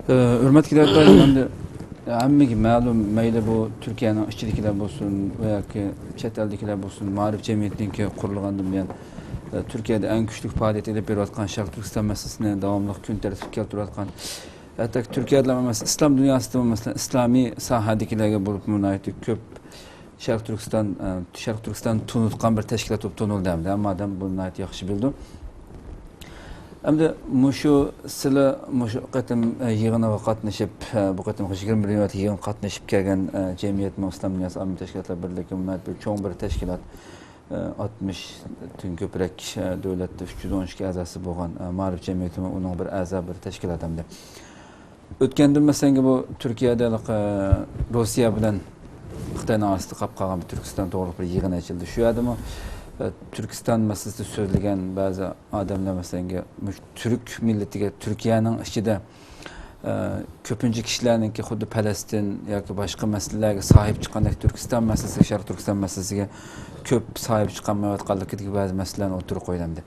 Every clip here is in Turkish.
Hürmetli arkadaşlar, hammaga ma'lum, mayli bu Türkiye'nin işçilikler olsun veya ki chet eldagilar olsun, ma'rif cemiyetiniki qurilgandan buyon Türkiye'de en güçlü faaliyet edip berayotgan Sharq Turkiston meselesini davomli kun tartibga keltirayotgan. Hatta Türkiye'de emas, İslam dünyasida mesela İslami sahadagilarga bo'lib munoyatli ko'p Sharq Turkiston tunutgan bir tashkilot bo'lib tanildi. Hammadan buni ayt yaxshi bildim. Endi mushu sizlar mushu qatim yig'inga qatnashib, bu qatim 21 yig'in qatnashib kelgan jamiyat İslam Dünyası Amir Teşkilatlar Birligi munoyat bir cho'ng bir tashkilot 60 tun ko'proq davlatda 312 a'zosi bo'lgan ma'rif jamiyati uning bir a'zo bir tashkilot hamda. O'tgandan masalan bu Turkiyada Rossiya bilan Xitoyning orasida qolib qolgan bir Turkiston to'g'ri bir yig'in ochildi. Shu yerdami Türkiston meselesini so'zlagan ba'zi odamlar masalan Türk millatiga Turkiyaning ichida ko'pincha kishilarningki xuddi Falastin yoki boshqa masalalarga sahib chiqqandek Turkiston masalasi, Sharq Turkiston masalasiga ko'p sahib chiqolmayotganligidagi ba'zi masalalarni o'tirib qo'yildi.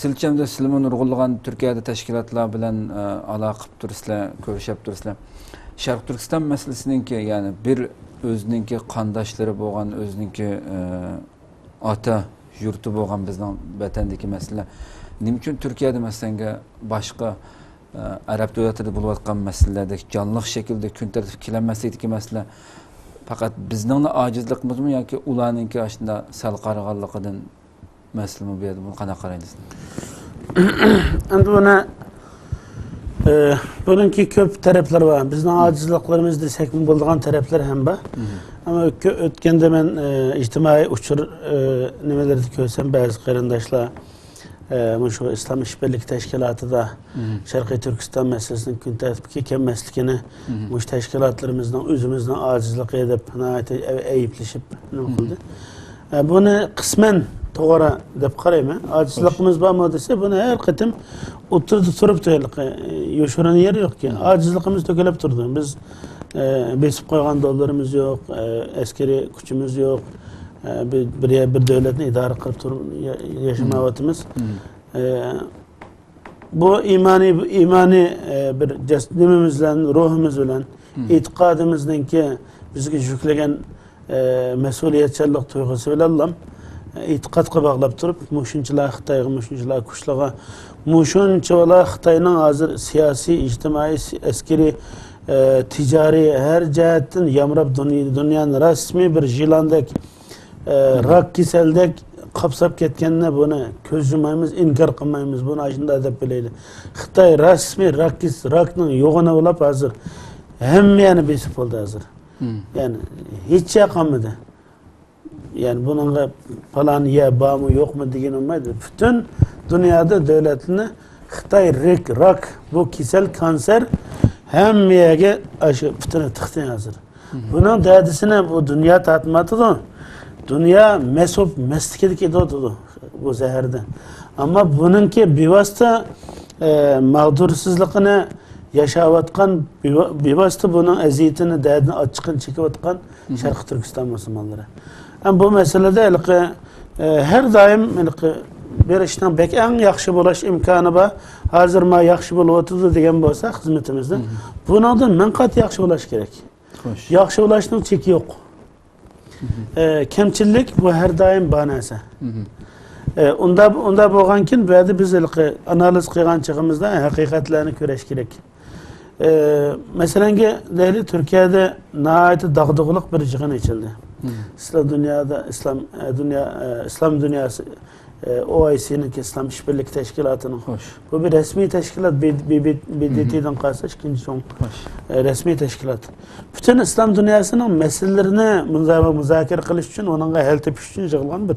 Silchamda sizlar nurg'unlagan Turkiyada tashkilotlar bilan aloqa qilib tursizlar, ko'rishib tursizlar. Sharq Turkiston masalasiningki, ya'ni bir o'zininki qandoshlari bo'lgan, o'zininki ota yurti bo'lgan bizning vatandagi masala. Nima uchun Turkiyada masalanga boshqa Arab davlatlarida bo'layotgan masalalarda jonli shaklda kun tartibga kelinmaslikdagi masala faqat bizning ojizligimizmi yoki ularningki shunda sal qaraganligidan masalami bu yerda buni qanaqa qaraysiz? Endi bununki ko'p taraflar var. Bizning ojizliklarimiz desak bo'ladigan taraflar ham bor. Ama o'tganda men ijtimoiy uchur nimalarni ko'rsam ba'zi qarindoshlar shu İslam İşbirliği Teşkilatı'da Sharqiy Turkiston meselesini kun tartibga kelmasligini bu tashkilotlarimizning o'zimizning ojizligi deb ayblashib nima qildi. Buni qisman to'g'ri deb qarayman. Ojizligimiz bormi desa, buni har qatim o'tirdi turibdi. Yoshirin yer yo'qki. Ojizligimiz to'kilib turdi. Biz besib qo'ygan dollarimiz yo'q, askeri kuchimiz yo'q. Bir devletni idare qilib turib yashamayotimiz. Bu imani bir jasdimiz bilan, ruhimiz bilan, e'tiqodimizningki bizga yuklagan mas'uliyatchanlik tuyg'usi bilan e'tiqodga bog'lab turib, mushunchalar Xitoyga, mushunchalar kuchlarga, mushunchalar Xitoyning hozir siyosiy, ijtimoiy, askeri, ticari her cihetten yamrab dünyanın resmi bir jilandek rak kiseldek kapsap ketkenine bunu köz yumayımız, inkar kılmayımız bunu aşında edip bileydi. Xitay resmi rakның yoğuna olap hazır. Hem yani besip oldu hazır. Yani hiç şey kalmadı. Yani bunun falan ya bağ mı yok mu diyen olmaydı. Bütün dünyada devletini Xitay rak bu kisel kanser hem yege aşı bütünü tıktın hazır. Bunun derdisine bu dünya tatmadı da dünya meslekedeki doğdu bu zehirde. Ama bununki bivasta mağdursuzluğunu yaşavatkan bivasta bunun eziyetini derdini açıkın çekivatkan Şarkı Türkistan Müslümanları. Yani bu meselede her daim bir işten pek en yaxşı bulaş imkanı var. Hazır ma yaxşı buluyordu degen bolsa hizmetimizde. Bunun da men kat yaxşı bulaş gerek. Yaxşı bulaşның çeki yok. Kemçillik bu her daim banası. Onda bo'lgankin ba'zi biz analiz qilgan chig'imizda haqiqatlarni ko'rish kerak. Masalan, deyli Turkiyada nihoyat dag'dug'liq bir yig'in ochildi. İslam dünyası OIC'nin İslam İşbirliği Teşkilatı'nın. Bu bir resmi teşkilat, BDT'den kalsa ikinci son resmi teşkilat. Bütün İslam dünyasının meselelerini müzakere kılış için, onunla hel tepiş için yığılan bir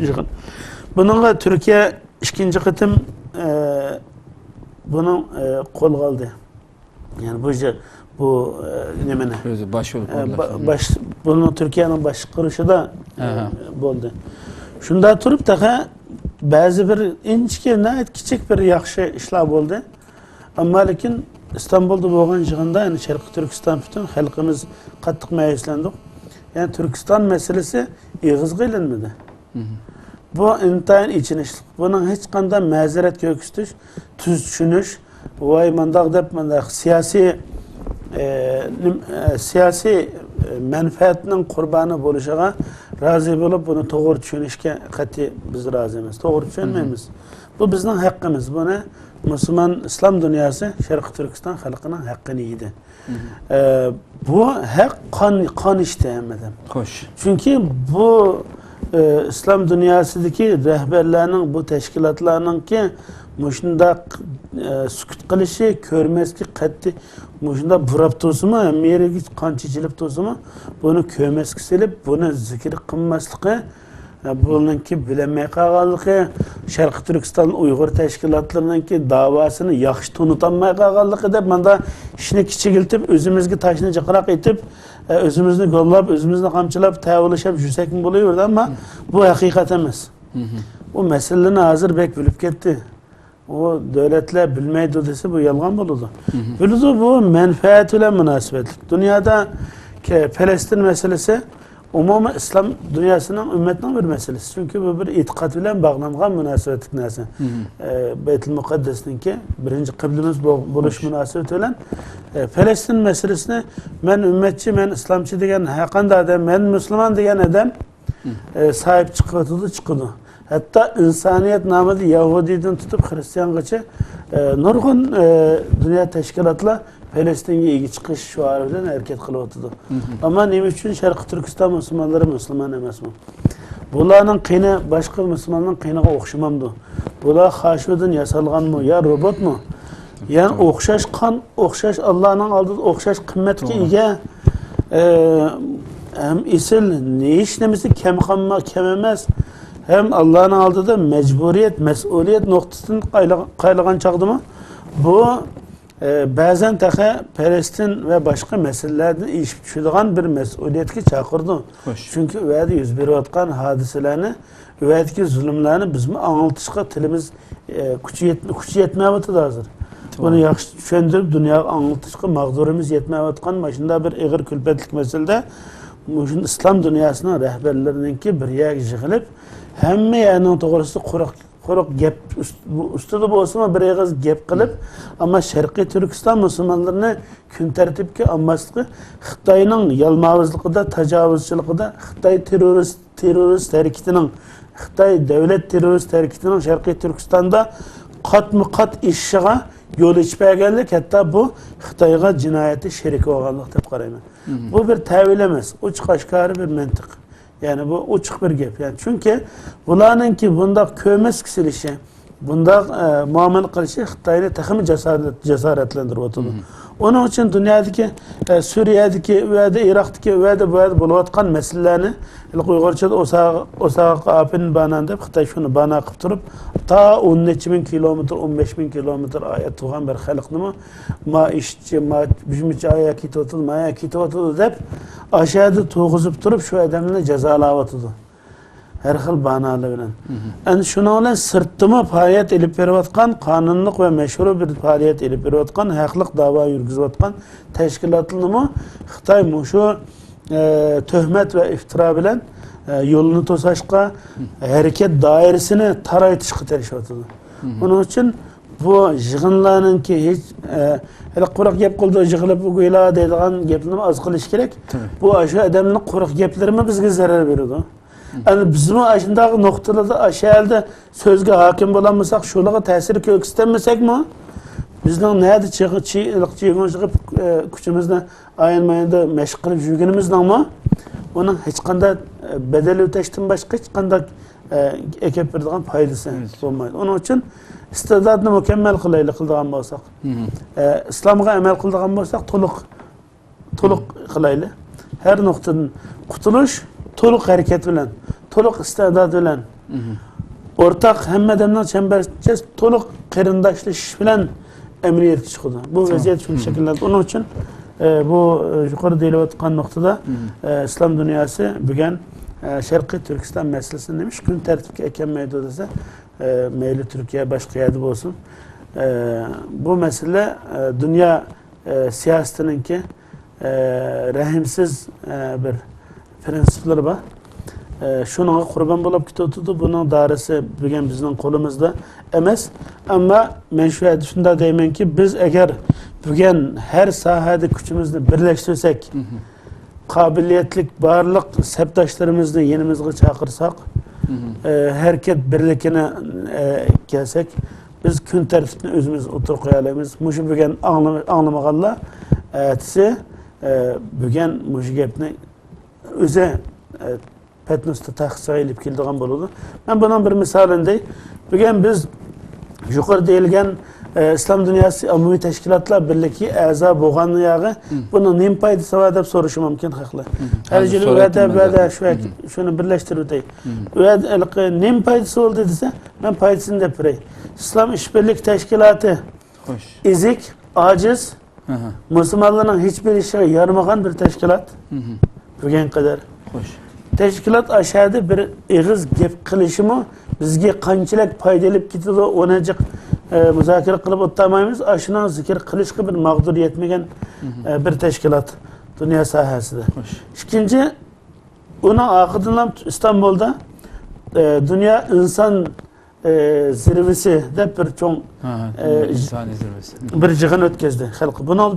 yığın. Bununla Türkiye ikinci kıtım bunun kol kaldı. Yani bu nemene. Bunun Türkiye'nin baş kuruşu da oldu. Şunda turup da bazı bir inçki, küçük bir yaxşı işler oldu. Ama lakin İstanbul'da bo'lgan yig'inda yani Sharqiy Turkiston bütün halkımız qattiq mayuslandik. Yani Türkiston meselesi ig'izga ilinmadi. Bu intayin içinişlik. Bunun hiç qanday mazeret köküstüş, tuz düşünüş, vay mandaq deb mandaq siyasi menfaatning qurboni bo'lishiga rozi bo'lib buni to'g'ri tushunishga qat'iy biz rozi emas. To'g'ri tushunmaymiz. Bu bizning haqqimiz. Buni Müslüman İslam dünyası Şarkı Türkistan xalqining haqqini yedi. Bu haq qon işte hemeden. Xo'sh. Çünkü bu İslam dünyasındaki rehberlerinin bu teşkilatlarının ki muşunda sükut qilishi, ko'rmaslik qat'iy muşunda burab to'simi, meriga qon chechilib to'simi, buni ko'rmaslik silib, buni zikr qilmasligi, bununki bilinmay qolganligi, Sharq Turkiston Uyg'ur tashkilotlarininki davosini yaxshi tunutanmay qolganligi deb menda ishni kichigiltib, o'zimizga tashni jiqroq etib, o'zimizni go'llab, o'zimizni qamchilab, ta'vilashib yursak bo'laverdi, ammo bu haqiqat emas. Bu masalani hozir bek bilib ketdi. O devletler bilmeydi dese bu yalan buludu. Buludu bu menfaat ile münasebetli. Dünyada ki Palestin meselesi umumi İslam dünyasının ümmetinin bir meselesi. Çünkü bu bir itikat ile bağlanan münasebetlik nesi. Beyt-i Mukaddes'in ki birinci kıblimiz buluş münasebeti ile Palestin meselesini ben ümmetçi, ben İslamçı diyen hakan da adam, ben Müslüman diyen adam sahip çıkıyordu. Hatta insaniyet namıdı Yahudiden tutup Hristiyangacha nurgun dünya teşkilatla Filistin'e ilgi çıkış şuarından hareket kılıvatıdı. Ama neymiş için Şarkı Türkistan Müslümanları Müslüman emez mi? Bunların kıyını başka Müslümanların kıyına okşamamdı. Bunlar haşudun yasalgan mı ya robot mu? Yani okşaş kan, okşaş Allah'ın aldığı okşaş kıymetki ige hem isil ne işlemesi kememez. Hem Allah'ın aldığı da mecburiyet, mesuliyet noktasını kaylagan çağdı mı? Bu bazen taka Palestin ve başka meselelerde iş düşürdüğün bir mesuliyetki çakırdı. Hoş. Çünkü üveyde yüz beriyotkan hadiselerini, üveydeki zulümlerini bizim anlatışka tilimiz küçü yetmeye batıdı hazır. Bunu yaxşı düşündürüp dünya anlatışka mağdurumuz yetmeye batıkan başında bir eğir külpetlik meselede İslam dünyasının rehberlerininki bir yer yığılıp hemme yerinin doğrusu kurak gep üstüde bu olsun bir ağız gep kılıp ama Şarkı Türkistan Müslümanlarını gün tertipki ammaslığı Xitayının yalmavızlığı da tecavüzçılığı da Xitay terörist hareketinin Xitay devlet terörist hareketinin Şarkı Türkistan'da kat işşiğe yol içmeyerlik hatta bu Xitay'a cinayeti şerik oğanlık tep qarayman. Bu bir tevil emez. Uçuk aşkarı bir mantık. Yani bu uçuk bir gep. Yani çünkü bunların ki bunda kömez kisilişi, bunda muamele kılışı Xitay'ı takımı cesaretlendirip oturdu. Onun için dünyadaki Suriye'deki ve de Irak'taki ve de bu buluvatkan meselelerini Uygurca'da osağı apın banan deyip Xitay şunu bana kıptırıp ta 13.000 kilometre 15.000 kilometre ayet tuğan bir halıklı mı ma işçi ma bizimçi ayak itotul ma ayak itotul deyip aşağıda tuğuzup durup şu adamını cezalavatıdı. Her xil banalı bilen. Yani şuna olan sırtımı faaliyet elip verivatkan, kanunluk ve meşhur bir faaliyet elip verivatkan, haqlıq dava yürgüzvatkan teşkilatını mı Xitay muşu töhmet ve iftira bilen yolunu tosaşqa hareket dairesini taraytışqı terişvatıdı. Onun için bu yığınlarının ki hiç hele kurak gep kıldı yığılıp bu güyla deydiğen gepini az kılış gerek. Bu aşağı adamın kurak geplerimi bizge zarar veriyordu. Yani bizim aşındaki noktalarda aşağıda sözge hakim bulamazsak, şulağa tesiri kök istemesek mi? Bizden nerede çıkıp küçümüzde ayınmayında meşgul kılıp yürgenimizden mi? Onun hiç kanda bedeli öteşten başka hiç kanda ekip verdiğin faydası olmaydı. Onun için istidadını mükemmel kılayla kıldığın olsak, İslam'a emel kıldığın olsak toluk kılayla. Her noktanın kurtuluş, toluk hareket bilen, toluk istidat bilen, ortak hemmedemden çembersiz toluk kırındaşlış bilen emniyet çıkıyor. Bu vaziyet şu şekilde. Onun için bu yukarı deyilatkan noktada İslam dünyası bugün Şarkı Türkistan meselesini demiş. Gün tertipki ekemeydi dese meyli Türkiye başka yerde olsun. Bu mesele dünya siyasetininki rahimsiz bir prensipleri var. Şununla kurban bulup gidiyordu. Bunun darisi bugün bizim kolumuzda emas. Ama ben şu şunda deymen ki biz eğer bugün her sahada gücümüzü birleştirsek, kabiliyetlik barlık sepdaşlarımızı yenimizge çakırsak, herkes birlikine gelsek, biz gün tertibini özümüz oturup koyalımız. Muşu bugün anlamağalla etsi bugün muşu gepni öze Petnus'ta taxsa ilip kildiğen buludu. Ben bunun bir misalindey. Bugün biz yukarı deyilgen İslam Dünyası Amumi Teşkilatlar Birliği a'za boğanlı yağı bunun nem paydası var dep soruşum mümkün haklı. Her yıl öde şunu birleştirip öde nem paydası oldu dese ben paydasını da pirey. İslam İşbirlik Teşkilatı izik, aciz, Müslümanların hiçbir işe yaramagan bir teşkilat. Bugün kadar. Teşkilat aşağıda bir ağız gep kılışımı bizge qanchalik paydalip ketadi onacık müzakere kılıp o'tmaymiz. Aşına zikir kılışkı bir mağdur yetmegen bir teşkilat dünya sahasida. İkinci ona akıdınlam İstanbul'da dünya insan zirvesi de bir çoğun bir jığın ötkazdi halkı. Bunu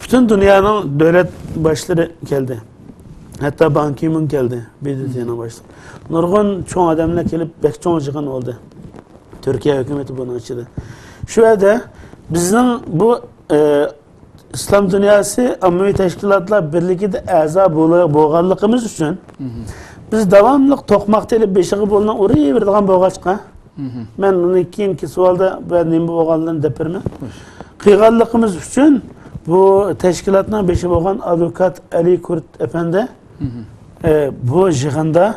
bütün dünyanın devlet başları geldi. Hatta Ban Ki-moon geldi. BDT'nin başta. Nurgun çoğun adamlar gelip bek çoğun jığın oldu. Türkiye hükümeti bunu açtı. Şu anda bizim bu İslam Dünyası Amumi Teşkilatlar Birliği'de a'za boğanlığımız için biz devamlı tokmak telip beşiği bulunan oraya verdiğim boğaçka. Ben onu keyinki sualda ben neyim boğanlığını depirme. Kıyğanlığımız için bu teşkilatın beşi boğan avukat Ali Kurt Efendi bu jığında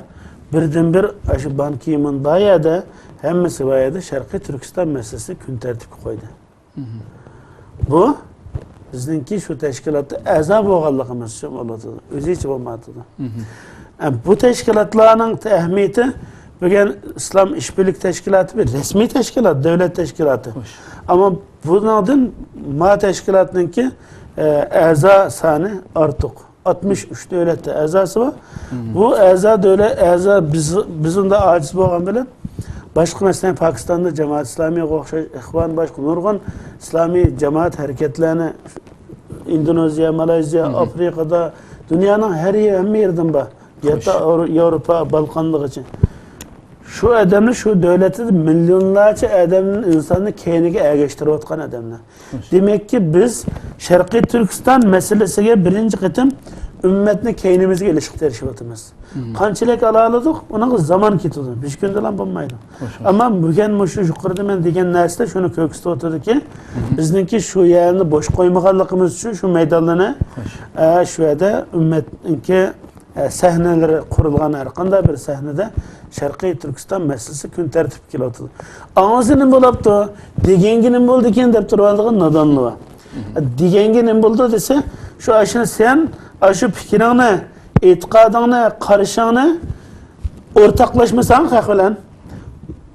birden bir aşı Ban Ki-moon bayada hemmesi bayada Şarkı Türkistan meselesi gün tertip koydu. Bu bizimki şu teşkilatı a'za boğanlığımız için oldu. Özü hiç olmadı. Bu teşkilatların ehemmiyeti bugün İslam İşbirlik Teşkilatı bir resmi teşkilat, devlet teşkilatı. Ama bunun adın ma teşkilatınki a'za sani artık 63 devlette a'zası var. Bu a'za devlet a'za bizim de aciz boğan bilen başka mesela Pakistan'da Cemaat İslamiye okşaş ihvan başka nurgun İslami cemaat hareketlerini Endonezya, Malezya, Afrika'da dünyanın her yerden var. Hatta Avrupa, Balkanlık için. Şu adamlar, şu devleti milyonlarca adamın insanını kendine ergeçtirip atkan adamlar. Demek ki biz Şarkı Türkistan meselesiyle birinci kıtım ümmetini kendimizge ilişkiler atımız. Kançılık alaladık, ona zaman kitudi. Bir günde lan bulmaydı. Ama bugün şu yukarıda ben degen nesle şunu köküste oturdu ki bizimki şu yerini boş koymakallıkımız için şu meydanlarına şu yerde ümmetinki sahneleri kurulgan erkanda bir sahnede Şarkı Türkistan meselesi gün tertip kilotu. Ağzının bulaptı, degenginin buldu iken dep turaldığın nadanlığı var. Degenginin buldu dese şu aşını sen aşı fikrini, itikadını, karışını ortaklaşmasan kakılan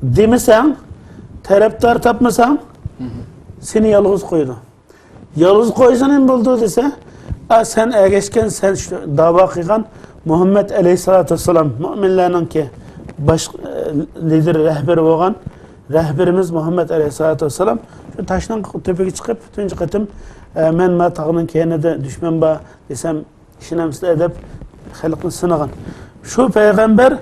demesen, taraftar tapmasan seni yalnız koydu. Yalnız koysanın buldu dese sen ergeçken sen dava kıygan Muhammed Aleyhisselatü Vesselam müminlerinin ki baş lider rehberi olan rehberimiz Muhammed Aleyhisselatü Vesselam şu taştan tepeki çıkıp tünce kıtım men ma tağının keyine de düşman ba desem işinemizde edip halkın sınağın. Şu peygamber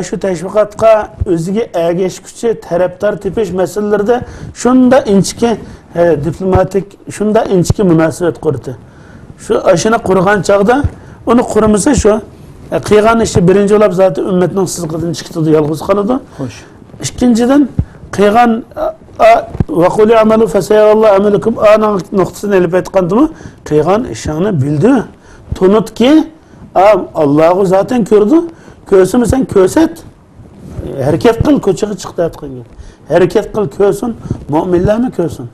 şu teşvikatka özüge ergeçküçü taraftar tepeş meselelerde şunda inçki diplomatik şunda inçki münasebet kurdu. Şu aşına kurgan çağda onu kurumasa şu kıygan işi birinci olap zaten ümmetinin sızgıdın çıktı yalnız kalıdı. İkinciden kıygan ve kulü amelu feseyallahu amelukum ana noktasını elip etkandı mı? Kıygan işini bildi. Tunut ki Allah'ı zaten gördü. Kösü mü sen köset. Hareket kıl köçüğü çıktı etkin gibi. Hareket kıl kösün. Müminler mi kösün?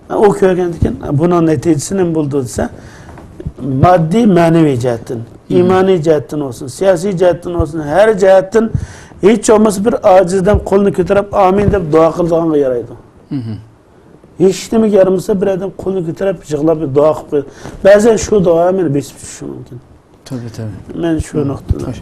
O köygendikin bunun neticesini bulduysa maddi manevi cihetten, imani cihetten olsun, siyasi cihetten olsun, her cihetten hiç olmasa bir acizden kolunu götürüp amin deyip dua kıldığına yaraydı. Hiç demek yarımsa bir adam kolunu götürüp jığlap bir dua kılıyor. Bazen şu dua amin besip düşüşü mümkün. Tabii tabii. Men şu noktada. Hoş.